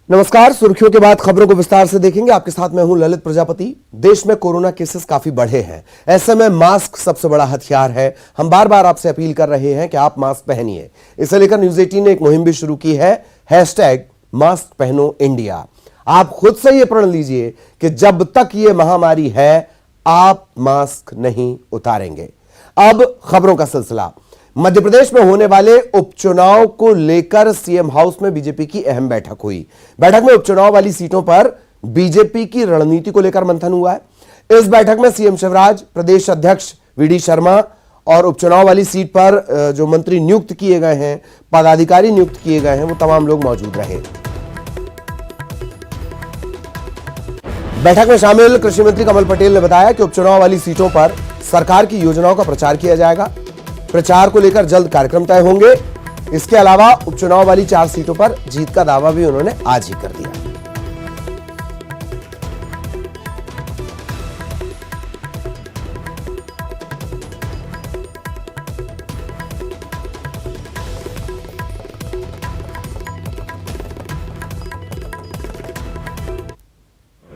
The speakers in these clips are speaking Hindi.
नमस्कार। सुर्खियों के बाद खबरों को विस्तार से देखेंगे। आपके साथ मैं हूं ललित प्रजापति। देश में कोरोना केसेस काफी बढ़े हैं, ऐसे में मास्क सबसे बड़ा हथियार है। हम बार बार आपसे अपील कर रहे हैं कि आप मास्क पहनिए। इसे लेकर न्यूज 18 ने एक मुहिम भी शुरू की है, #मास्क पहनो इंडिया। आप खुद से यह प्रण लीजिए कि जब तक यह महामारी है आप मास्क नहीं उतारेंगे। अब खबरों का सिलसिला। मध्य प्रदेश में होने वाले उपचुनाव को लेकर सीएम हाउस में बीजेपी की अहम बैठक हुई। बैठक में उपचुनाव वाली सीटों पर बीजेपी की रणनीति को लेकर मंथन हुआ है। इस बैठक में सीएम शिवराज, प्रदेश अध्यक्ष वीडी शर्मा और उपचुनाव वाली सीट पर जो मंत्री नियुक्त किए गए हैं, पदाधिकारी नियुक्त किए गए हैं, वो तमाम लोग मौजूद रहे। बैठक में शामिल कृषि मंत्री कमल पटेल ने बताया कि उपचुनाव वाली सीटों पर सरकार की योजनाओं का प्रचार किया जाएगा। प्रचार को लेकर जल्द कार्यक्रम तय होंगे। इसके अलावा उपचुनाव वाली 4 सीटों पर जीत का दावा भी उन्होंने आज ही कर दिया।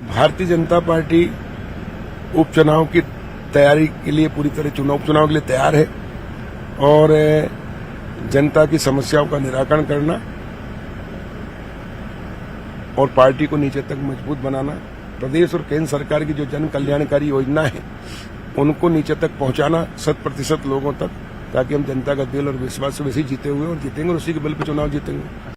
भारतीय जनता पार्टी उपचुनाव की तैयारी के लिए पूरी तरह उपचुनाव के लिए तैयार है और जनता की समस्याओं का निराकरण करना और पार्टी को नीचे तक मजबूत बनाना, प्रदेश और केंद्र सरकार की जो जन कल्याणकारी योजना है उनको नीचे तक पहुंचाना 100% लोगों तक, ताकि हम जनता का दिल और विश्वास से वैसे ही जीते हुए और जीतेंगे और उसी के बल पर चुनाव जीतेंगे।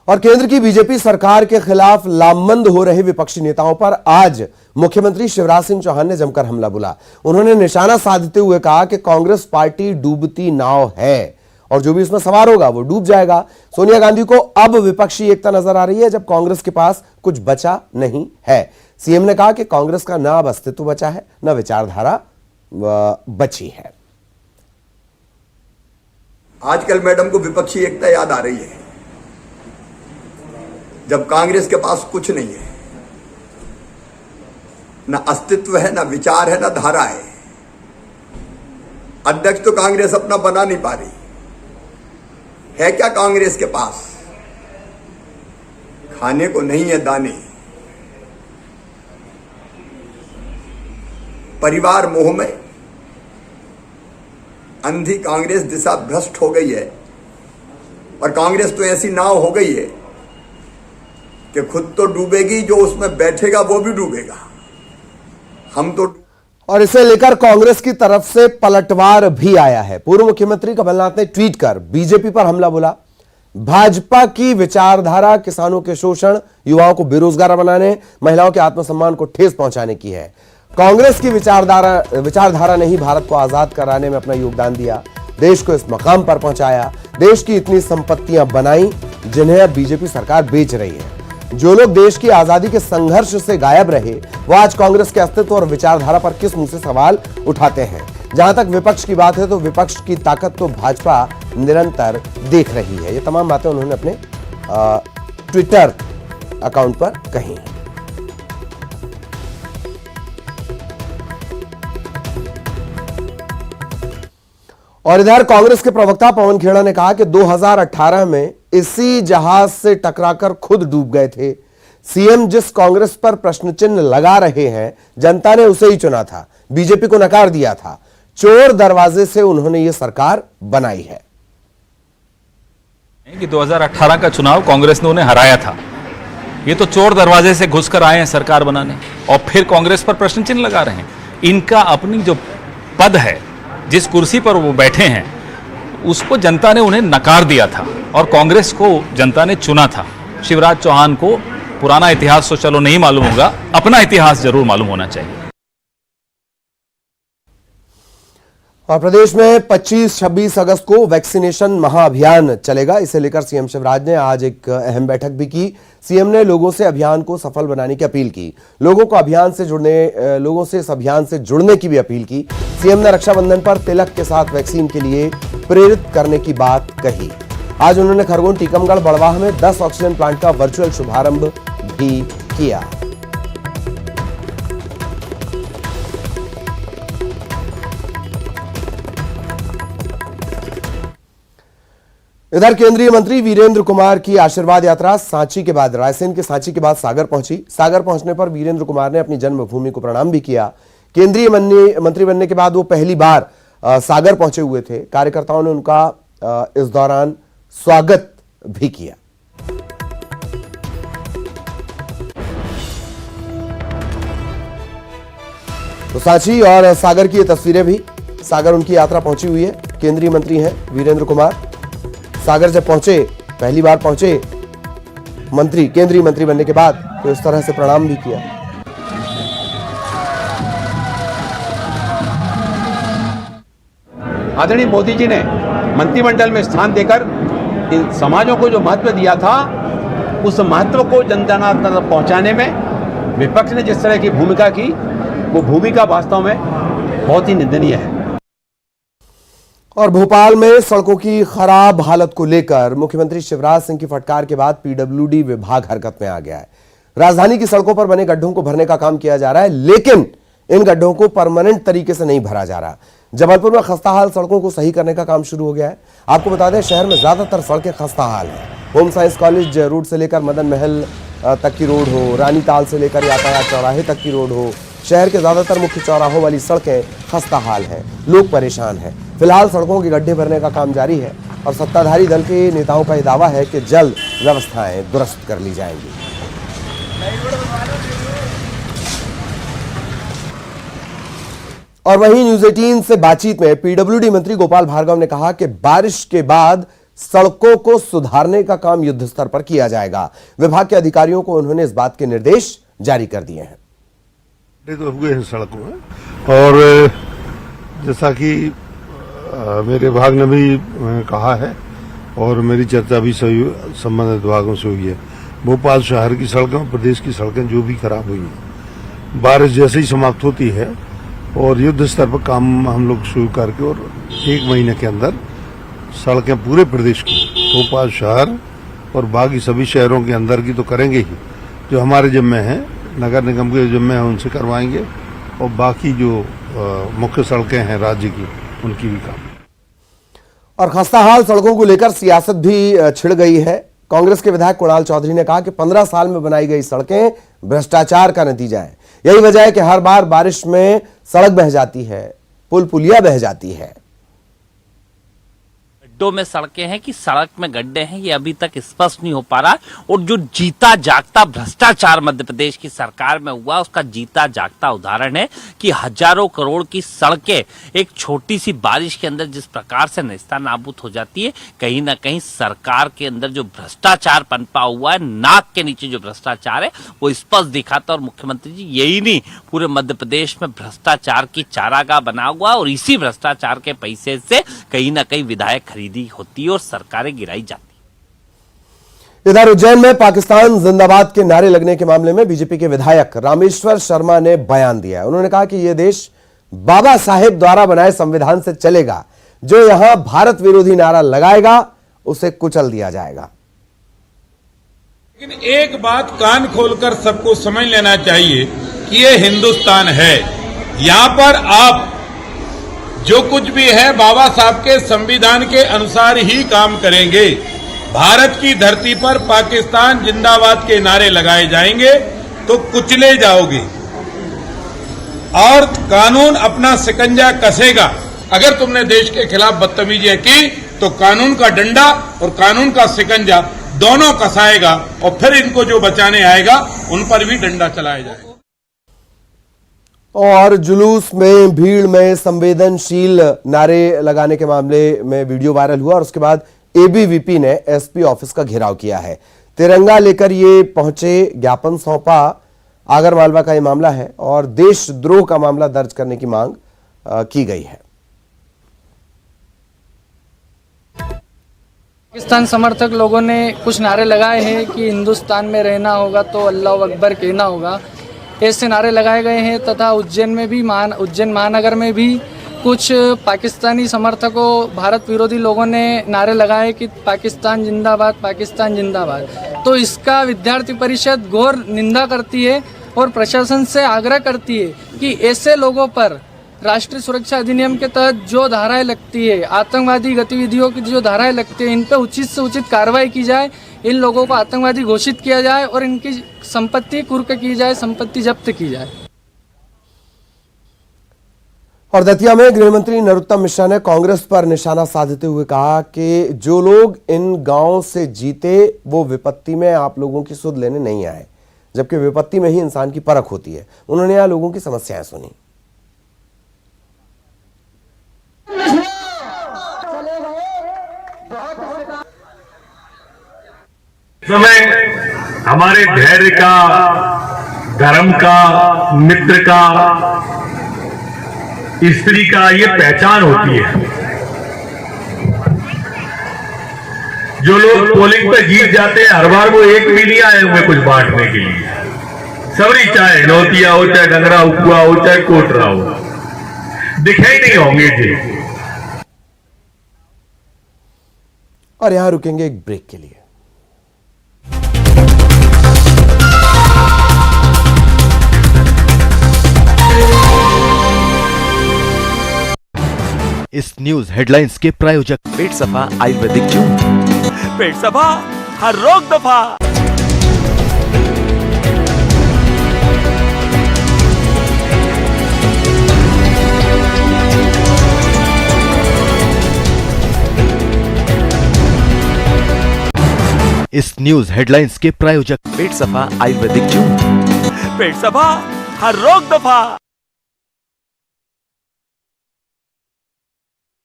और केंद्र की बीजेपी सरकार के खिलाफ लामबंद हो रहे विपक्षी नेताओं पर आज मुख्यमंत्री शिवराज सिंह चौहान ने जमकर हमला बोला। उन्होंने निशाना साधते हुए कहा कि कांग्रेस पार्टी डूबती नाव है और जो भी इसमें सवार होगा वो डूब जाएगा। सोनिया गांधी को अब विपक्षी एकता नजर आ रही है जब कांग्रेस के पास कुछ बचा नहीं है। सीएम ने कहा कि कांग्रेस का न अब अस्तित्व बचा है, न विचारधारा बची है। आजकल मैडम को विपक्षी एकता याद आ रही है, जब कांग्रेस के पास कुछ नहीं है, ना अस्तित्व है, ना विचार है, ना धारा है। अध्यक्ष तो कांग्रेस अपना बना नहीं पा रही है। क्या कांग्रेस के पास खाने को नहीं है दाने। परिवार मोह में अंधी कांग्रेस दिशा भ्रष्ट हो गई है और कांग्रेस तो ऐसी नाव हो गई है कि खुद तो डूबेगी, जो उसमें बैठेगा वो भी डूबेगा। हम तो। और इसे लेकर कांग्रेस की तरफ से पलटवार भी आया है। पूर्व मुख्यमंत्री कमलनाथ ने ट्वीट कर बीजेपी पर हमला बोला। भाजपा की विचारधारा किसानों के शोषण, युवाओं को बेरोजगार बनाने, महिलाओं के आत्मसम्मान को ठेस पहुंचाने की है। कांग्रेस की विचारधारा ने ही भारत को आजाद कराने में अपना योगदान दिया, देश को इस मकाम पर पहुंचाया, देश की इतनी संपत्तियां बनाई जिन्हें अब बीजेपी सरकार बेच रही है। जो लोग देश की आजादी के संघर्ष से गायब रहे वो आज कांग्रेस के अस्तित्व और विचारधारा पर किस मुंह से सवाल उठाते हैं। जहां तक विपक्ष की बात है तो विपक्ष की ताकत तो भाजपा निरंतर देख रही है। ये तमाम बातें उन्होंने अपने ट्विटर अकाउंट पर कही। और इधर कांग्रेस के प्रवक्ता पवन खेड़ा ने कहा कि 2018 में इसी जहाज से टकराकर खुद डूब गए थे। सीएम जिस कांग्रेस पर प्रश्न चिन्ह लगा रहे हैं, जनता ने उसे ही चुना था, बीजेपी को नकार दिया था। चोर दरवाजे से उन्होंने ये सरकार बनाई है। कि 2018 का चुनाव कांग्रेस ने उन्हें हराया था। ये तो चोर दरवाजे से घुसकर आए हैं सरकार बनाने और फिर कांग्रेस पर प्रश्न चिन्ह लगा रहे हैं। इनका अपनी जो पद है, जिस कुर्सी पर वो बैठे हैं, उसको जनता ने उन्हें नकार दिया था और कांग्रेस को जनता ने चुना था। शिवराज चौहान को पुराना इतिहास तो चलो नहीं मालूम होगा, अपना इतिहास जरूर मालूम होना चाहिए। और प्रदेश में 25-26 अगस्त को वैक्सीनेशन महाअभियान चलेगा। इसे लेकर सीएम शिवराज ने आज एक अहम बैठक भी की। सीएम ने लोगों से अभियान को सफल बनाने की अपील की, लोगों से इस अभियान से जुड़ने की भी अपील की। सीएम ने रक्षाबंधन पर तिलक के साथ वैक्सीन के लिए प्रेरित करने की बात कही। आज उन्होंने खरगोन, टीकमगढ़, बड़वाह में 10 ऑक्सीजन प्लांट का वर्चुअल शुभारंभ भी किया। इधर केंद्रीय मंत्री वीरेंद्र कुमार की आशीर्वाद यात्रा सांची के बाद, रायसेन के सांची के बाद सागर पहुंची। सागर पहुंचने पर वीरेंद्र कुमार ने अपनी जन्मभूमि को प्रणाम भी किया। केंद्रीय मंत्री बनने के बाद वो पहली बार सागर पहुंचे हुए थे। कार्यकर्ताओं ने उनका इस दौरान स्वागत भी किया। तो सांची और सागर की ये तस्वीरें भी, सागर उनकी यात्रा पहुंची हुई है। केंद्रीय मंत्री हैं वीरेंद्र कुमार। सागर जब पहुंचे, पहली बार पहुंचे मंत्री, केंद्रीय मंत्री बनने के बाद, तो इस तरह से प्रणाम भी किया। आदरणीय मोदी जी ने मंत्रिमंडल में स्थान देकर इन समाजों को जो महत्व दिया था, उस महत्व को जन जन तक पहुंचाने में विपक्ष ने जिस तरह की भूमिका की, वो भूमिका वास्तव में बहुत ही निंदनीय है। और भोपाल में सड़कों की खराब हालत को लेकर मुख्यमंत्री शिवराज सिंह की फटकार के बाद पीडब्ल्यूडी विभाग हरकत में आ गया है। राजधानी की सड़कों पर बने गड्ढों को भरने का काम किया जा रहा है, लेकिन इन गड्ढों को परमानेंट तरीके से नहीं भरा जा रहा। जबलपुर में खस्ताहाल सड़कों को सही करने का काम शुरू हो गया है। आपको बता दें, शहर में ज्यादातर सड़कें खस्ताहाल हैं। होम साइंस कॉलेज रोड से लेकर मदन महल तक की रोड हो, रानीताल से लेकर यातायात चौराहे तक की रोड हो, शहर के ज्यादातर मुख्य चौराहों वाली सड़कें खस्ताहाल हैं। लोग परेशान हैं। फिलहाल सड़कों के गड्ढे भरने का काम जारी है और सत्ताधारी दल के नेताओं का यह दावा है कि जल्द व्यवस्थाएं दुरुस्त कर ली जाएंगी। और वहीं न्यूज 18 से बातचीत में पीडब्ल्यूडी मंत्री गोपाल भार्गव ने कहा कि बारिश के बाद सड़कों को सुधारने का काम युद्ध स्तर पर किया जाएगा। विभाग के अधिकारियों को उन्होंने इस बात के निर्देश जारी कर दिए हैं। तो हुए हैं सड़कों में, और जैसा कि मेरे विभाग ने भी कहा है और मेरी चर्चा भी संबंधित विभागों से हुई है, भोपाल शहर की सड़कें, प्रदेश की सड़कें जो भी खराब हुई हैं, बारिश जैसे ही समाप्त होती है और युद्ध स्तर पर काम हम लोग शुरू करके और 1 महीने के अंदर सड़कें पूरे प्रदेश की, भोपाल शहर और बाकी सभी शहरों के अंदर की तो करेंगे ही, जो हमारे जिम्मे हैं, नगर निगम के जिम्मे हैं उनसे करवाएंगे, और बाकी जो मुख्य सड़कें हैं राज्य की, उनकी भी काम। और खस्ताहाल सड़कों को लेकर सियासत भी छिड़ गई है। कांग्रेस के विधायक कुणाल चौधरी ने कहा कि 15 साल में बनाई गई सड़कें भ्रष्टाचार का नतीजा है। यही वजह है कि हर बार बारिश में सड़क बह जाती है, पुल पुलिया बह जाती है। गड्ढों में सड़कें हैं कि सड़क में गड्ढे हैं, ये अभी तक स्पष्ट नहीं हो पा रहा। और जो जीता जागता भ्रष्टाचार मध्य प्रदेश की सरकार में हुआ, उसका जीता जागता उदाहरण है कि हजारों करोड़ की सड़कें एक छोटी सी बारिश के अंदर जिस प्रकार से नेस्तनाबूद हो जाती है। कहीं ना कहीं सरकार के अंदर जो भ्रष्टाचार पनपा हुआ है, नाक के नीचे जो भ्रष्टाचार है, वो स्पष्ट दिखाता। और मुख्यमंत्री जी यही नहीं, पूरे मध्य प्रदेश में भ्रष्टाचार की चारागाह बना हुआ, और इसी भ्रष्टाचार के पैसे से कहीं ना कहीं विधायक खरीदी होती है और सरकारें गिराई जाती। इधर उज्जैन में पाकिस्तान जिंदाबाद के नारे लगने के मामले में बीजेपी के विधायक रामेश्वर शर्मा ने बयान दिया। उन्होंने कहा कि यह देश बाबा साहेब द्वारा बनाए संविधान से चलेगा। जो यहां भारत विरोधी नारा लगाएगा उसे कुचल दिया जाएगा। लेकिन एक बात कान खोलकर सबको समझ लेना चाहिए कि यह हिंदुस्तान है। यहां पर आप जो कुछ भी है बाबा साहब के संविधान के अनुसार ही काम करेंगे। भारत की धरती पर पाकिस्तान जिंदाबाद के नारे लगाए जाएंगे तो कुचले जाओगे, और कानून अपना शिकंजा कसेगा। अगर तुमने देश के खिलाफ बदतमीजियां की तो कानून का डंडा और कानून का शिकंजा दोनों कसाएगा, और फिर इनको जो बचाने आएगा उन पर भी डंडा चलाया जाएगा। और जुलूस में, भीड़ में संवेदनशील नारे लगाने के मामले में वीडियो वायरल हुआ और उसके बाद एबीवीपी ने एसपी ऑफिस का घेराव किया है। तिरंगा लेकर ये पहुंचे, ज्ञापन सौंपा। आगरमालवा का ये मामला है और देशद्रोह का मामला दर्ज करने की मांग की गई है। पाकिस्तान समर्थक लोगों ने कुछ नारे लगाए हैं कि हिंदुस्तान में रहना होगा तो अल्लाह अकबर कहना होगा, ऐसे नारे लगाए गए हैं। तथा उज्जैन में भी, उज्जैन महानगर में भी कुछ पाकिस्तानी समर्थकों, भारत विरोधी लोगों ने नारे लगाए कि पाकिस्तान जिंदाबाद, पाकिस्तान जिंदाबाद। तो इसका विद्यार्थी परिषद घोर निंदा करती है और प्रशासन से आग्रह करती है कि ऐसे लोगों पर राष्ट्रीय सुरक्षा अधिनियम के तहत जो धाराएं लगती है, आतंकवादी गतिविधियों की जो धाराएं लगती है, इन पर उचित से उचित कार्रवाई की जाए, इन लोगों को आतंकवादी घोषित किया जाए और इनकी संपत्ति कुर्क की जाए, संपत्ति जब्त की जाए। और दतिया में गृह मंत्री नरोत्तम मिश्रा ने कांग्रेस पर निशाना साधते हुए कहा कि जो लोग इन गांवों से जीते वो विपत्ति में आप लोगों की सुध लेने नहीं आए, जबकि विपत्ति में ही इंसान की परख होती है। उन्होंने यहाँ लोगों की समस्याएं सुनी। समय हमारे धैर्य का, धर्म का, मित्र का, स्त्री का ये पहचान होती है। जो लोग पोलिंग पे जीत जाते हैं हर बार वो एक भी नहीं आए हुए कुछ बांटने के लिए। सबरी चाहे नौतिया हो, चाहे डंगरा हुआ हो, चाहे कोटरा हो, दिखे ही नहीं होंगे जी। और यहां रुकेंगे एक ब्रेक के लिए। इस न्यूज हेडलाइंस के प्रायोजक पेट सफा आयुर्वेदिक जूस। पेट सफा, हर रोग दफा। इस न्यूज हेडलाइंस के प्रायोजक पेट सफा आयुर्वेदिक जूस। पेट सफा, हर रोग दफा।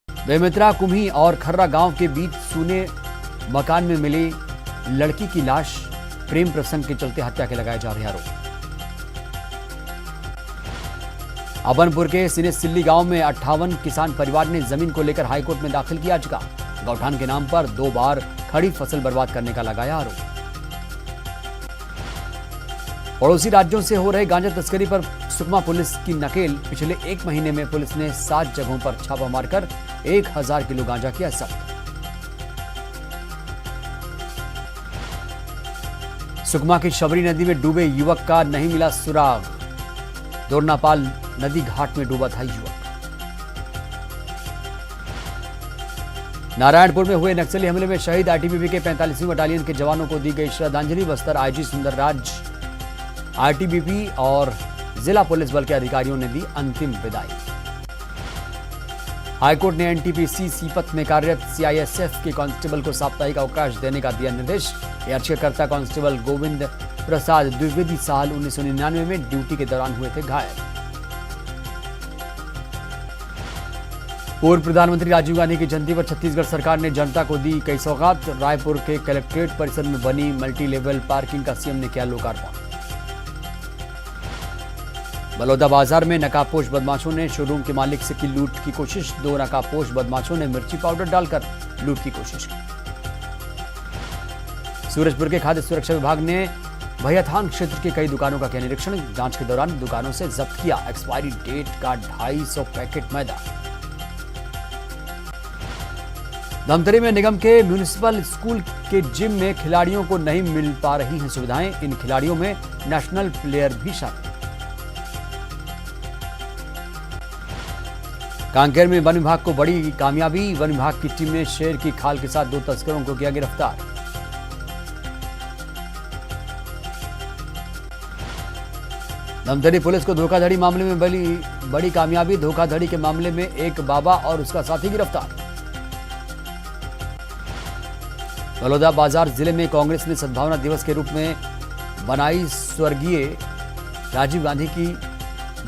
बेमित्रा, कुम्ही और खर्रा गांव के बीच सूने मकान में मिली लड़की की लाश, प्रेम प्रसंग के चलते हत्या के लगाए जा रहे आरोप। अबनपुर के सिने सिल्ली गांव में 58 किसान परिवार ने जमीन को लेकर हाईकोर्ट में दाखिल किया याचिका। गौठान के नाम पर 2 बार खड़ी फसल बर्बाद करने का लगाया आरोप। पड़ोसी राज्यों से हो रहे गांजा तस्करी पर सुकमा पुलिस की नकेल। पिछले 1 महीने में पुलिस ने 7 जगहों पर छापा मारकर 1000 किलो गांजा किया जब्त। सुकमा की शबरी नदी में डूबे युवक का नहीं मिला सुराग। दोरनापाल नदी घाट में डूबा था युवक। नारायणपुर में हुए नक्सली हमले में शहीद आईटीबीपी के 45वीं बटालियन के जवानों को दी गई श्रद्धांजलि। बस्तर आईजी सुंदरराज, आईटीबीपी और जिला पुलिस बल के अधिकारियों ने दी अंतिम विदाई। हाईकोर्ट ने एनटीपीसी सीपत में कार्यरत सीआईएसएफ के कांस्टेबल को साप्ताहिक अवकाश देने का दिया निर्देश। याचिकाकर्ता कांस्टेबल गोविंद प्रसाद द्विवेदी साल 1999 में ड्यूटी के दौरान हुए थे घायल। पूर्व प्रधानमंत्री राजीव गांधी की जयंती पर छत्तीसगढ़ सरकार ने जनता को दी कई सौगात। रायपुर के कलेक्ट्रेट परिसर में बनी मल्टी लेवल पार्किंग का सीएम ने किया लोकार्पण। बलौदाबाजार में नकाबपोश बदमाशों ने शोरूम के मालिक से की लूट की कोशिश। 2 नकाबपोश बदमाशों ने मिर्ची पाउडर डालकर लूट की कोशिश की। सूरजपुर के खाद्य सुरक्षा विभाग ने भैयाथान क्षेत्र की कई दुकानों का किया निरीक्षण। जांच के दौरान दुकानों से जब्त किया एक्सपायरी डेट का 250 पैकेट मैदा। धमतरी में निगम के म्यूनिसिपल स्कूल के जिम में खिलाड़ियों को नहीं मिल पा रही हैं सुविधाएं। इन खिलाड़ियों में नेशनल प्लेयर भी शामिल। कांकेर में वन विभाग को बड़ी कामयाबी। वन विभाग की टीम ने शेर की खाल के साथ 2 तस्करों को किया गिरफ्तार। धमतरी पुलिस को धोखाधड़ी मामले में बड़ी कामयाबी। धोखाधड़ी के मामले में एक बाबा और उसका साथी गिरफ्तार। बलौदाबाजार जिले में कांग्रेस ने सद्भावना दिवस के रूप में बनाई स्वर्गीय राजीव गांधी की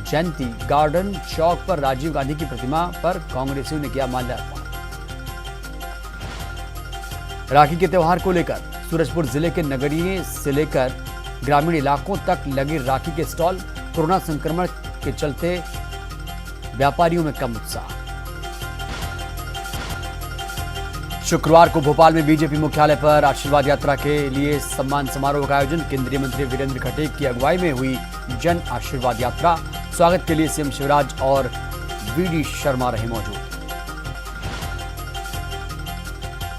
जयंती। गार्डन चौक पर राजीव गांधी की प्रतिमा पर कांग्रेसियों ने किया माल्यार्पण। राखी के त्यौहार को लेकर सूरजपुर जिले के नगरीय से लेकर ग्रामीण इलाकों तक लगे राखी के स्टॉल। कोरोना संक्रमण के चलते व्यापारियों में कम उत्साह। शुक्रवार को भोपाल में बीजेपी मुख्यालय पर आशीर्वाद यात्रा के लिए सम्मान समारोह का आयोजन। केंद्रीय मंत्री वीरेंद्र खटेक की अगुवाई में हुई जन आशीर्वाद यात्रा। स्वागत के लिए सीएम शिवराज और वीडी शर्मा रहे मौजूद।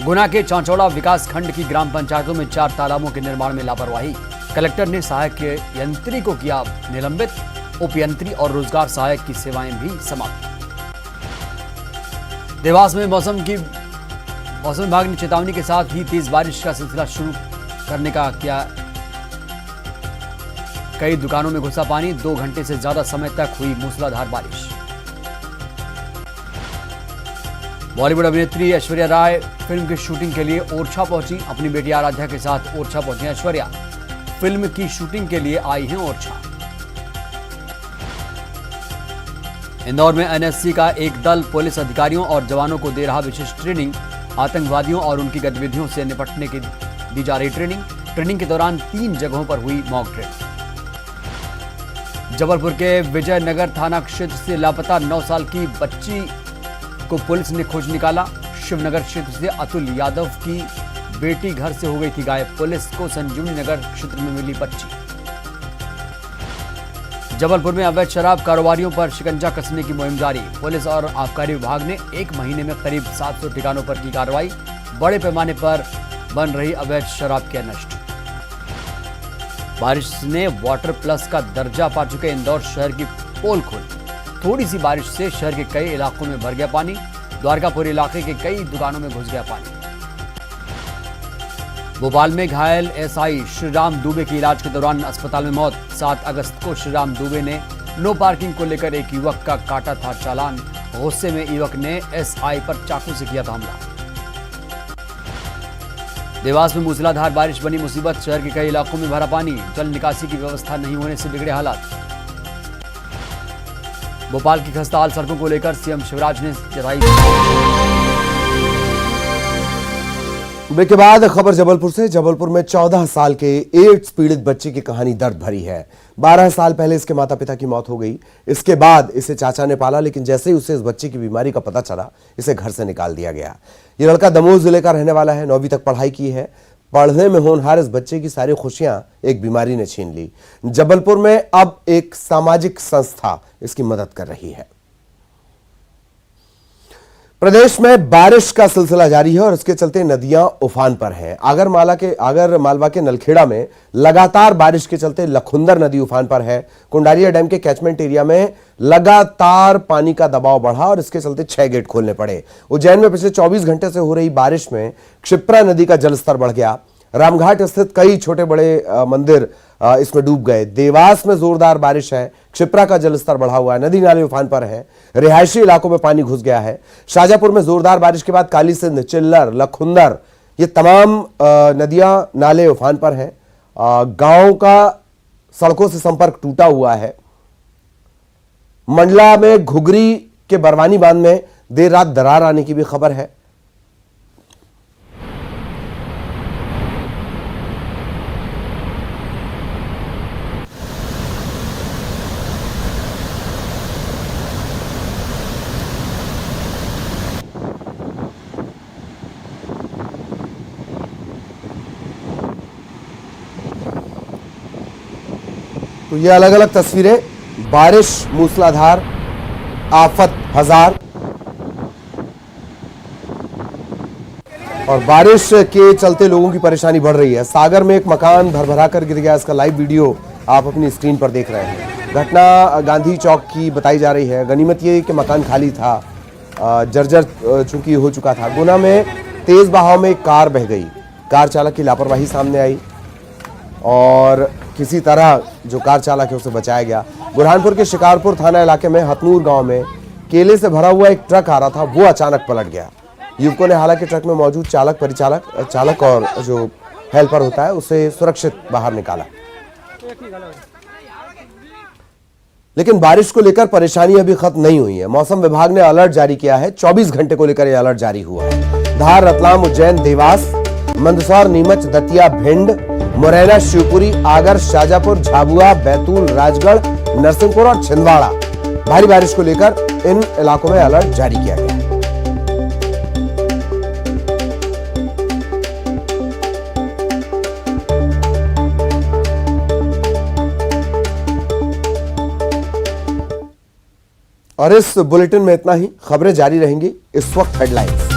गुना के चौचौड़ा विकास खंड की ग्राम पंचायतों में 4 तालाबों के निर्माण में लापरवाही। कलेक्टर ने सहायक यंत्री को किया निलंबित। उपयंत्री और रोजगार सहायक की सेवाएं भी समाप्त। देवास में मौसम विभाग ने चेतावनी के साथ ही तेज बारिश का सिलसिला शुरू करने का किया। कई दुकानों में घुसा पानी, 2 घंटे से ज्यादा समय तक हुई मूसलाधार बारिश। बॉलीवुड अभिनेत्री ऐश्वर्या राय फिल्म की शूटिंग के लिए ओरछा पहुंची। अपनी बेटी आराध्या के साथ ओरछा पहुंची ऐश्वर्या फिल्म की शूटिंग के लिए आई हैं ओरछा। इंदौर में एनएसजी का एक दल पुलिस अधिकारियों और जवानों को दे रहा विशेष ट्रेनिंग। आतंकवादियों और उनकी गतिविधियों से निपटने की दी जा रही ट्रेनिंग के दौरान 3 जगहों पर हुई मॉक ड्रिल। जबलपुर के विजयनगर थाना क्षेत्र से लापता 9 साल की बच्ची को पुलिस ने खोज निकाला। शिवनगर क्षेत्र से अतुल यादव की बेटी घर से हो गई थी गायब। पुलिस को संजीवनी नगर क्षेत्र में मिली बच्ची। जबलपुर में अवैध शराब कारोबारियों पर शिकंजा कसने की मुहिम जारी। पुलिस और आबकारी विभाग ने 1 महीने में करीब 700 ठिकानों पर की कार्रवाई। बड़े पैमाने पर बन रही अवैध शराब किया नष्ट। बारिश ने वाटर प्लस का दर्जा पा चुके इंदौर शहर की पोल खोली। थोड़ी सी बारिश से शहर के कई इलाकों में भर गया पानी। द्वारकापुर इलाके के कई दुकानों में घुस गया पानी। भोपाल में घायल एसआई श्रीराम दुबे की इलाज के दौरान अस्पताल में मौत। 7 अगस्त को श्रीराम दुबे ने नो पार्किंग को लेकर एक युवक का काटा था चालान। गुस्से में युवक ने एसआई पर चाकू से किया था हमला। देवास में मूसलाधार बारिश बनी मुसीबत। शहर के कई इलाकों में भरा पानी। जल निकासी की व्यवस्था नहीं होने से बिगड़े हालात। भोपाल की खस्ताहाल सड़कों को लेकर सीएम शिवराज ने जताई। ब्रेक के बाद खबर जबलपुर से। जबलपुर में 14 साल के एड्स पीड़ित बच्चे की कहानी दर्द भरी है। 12 साल पहले इसके माता पिता की मौत हो गई। इसके बाद इसे चाचा ने पाला, लेकिन जैसे ही उसे इस बच्चे की बीमारी का पता चला, इसे घर से निकाल दिया गया। ये लड़का दमोह जिले का रहने वाला है। 9वीं तक पढ़ाई की है। पढ़ने में होनहार इस बच्चे की सारी खुशियां एक बीमारी ने छीन ली। जबलपुर में अब एक सामाजिक संस्था इसकी मदद कर रही है। प्रदेश में बारिश का सिलसिला जारी है और इसके चलते नदियां उफान पर हैं। आगर मालवा के नलखेड़ा में लगातार बारिश के चलते लखुंदर नदी उफान पर है। कुंडारिया डैम के कैचमेंट एरिया में लगातार पानी का दबाव बढ़ा और इसके चलते 6 गेट खोलने पड़े। उज्जैन में पिछले 24 घंटे से हो रही बारिश में क्षिप्रा नदी का जलस्तर बढ़ गया। रामघाट स्थित कई छोटे बड़े मंदिर इसमें डूब गए। देवास में जोरदार बारिश है। क्षिप्रा का जलस्तर बढ़ा हुआ है। नदी नाले उफान पर है। रिहायशी इलाकों में पानी घुस गया है। शाजापुर में जोरदार बारिश के बाद काली सिंध, चिल्लर, लखुंदर ये तमाम नदियां नाले उफान पर हैं। गांव का सड़कों से संपर्क टूटा हुआ है। मंडला में घुघरी के बरवानी बांध में देर रात दरार आने की भी खबर है। तो ये अलग अलग तस्वीरें। बारिश मूसलाधार, आफत हजार और बारिश के चलते लोगों की परेशानी बढ़ रही है। सागर में एक मकान भरभरा कर गिर गया। इसका लाइव वीडियो आप अपनी स्क्रीन पर देख रहे हैं। घटना गांधी चौक की बताई जा रही है। गनीमत ये कि मकान खाली था, जर्जर चूंकि हो चुका था। गुना में तेज बहाव में एक कार बह गई। कार चालक की लापरवाही सामने आई और किसी तरह जो कार चालक है उसे बचाया गया। बुरहानपुर के शिकारपुर थाना इलाके में हतनूर गांव में केले से भरा हुआ एक ट्रक आ रहा था, वो अचानक पलट गया। युवकों ने हालांकि ट्रक में मौजूद चालक और जो हेल्पर होता है उसे सुरक्षित बाहर निकाला। लेकिन बारिश को लेकर परेशानी अभी खत्म नहीं हुई है। मौसम विभाग ने अलर्ट जारी किया है। 24 घंटे को लेकर यह अलर्ट जारी हुआ है। धार, रतलाम, उज्जैन, देवास, मंदसौर, नीमच, दतिया, भिंड, मुरैना, शिवपुरी, आगर, शाजापुर, झाबुआ, बैतूल, राजगढ़, नरसिंहपुर और छिंदवाड़ा भारी बारिश को लेकर इन इलाकों में अलर्ट जारी किया गया है। और इस बुलेटिन में इतना ही। खबरें जारी रहेंगी। इस वक्त हेडलाइंस।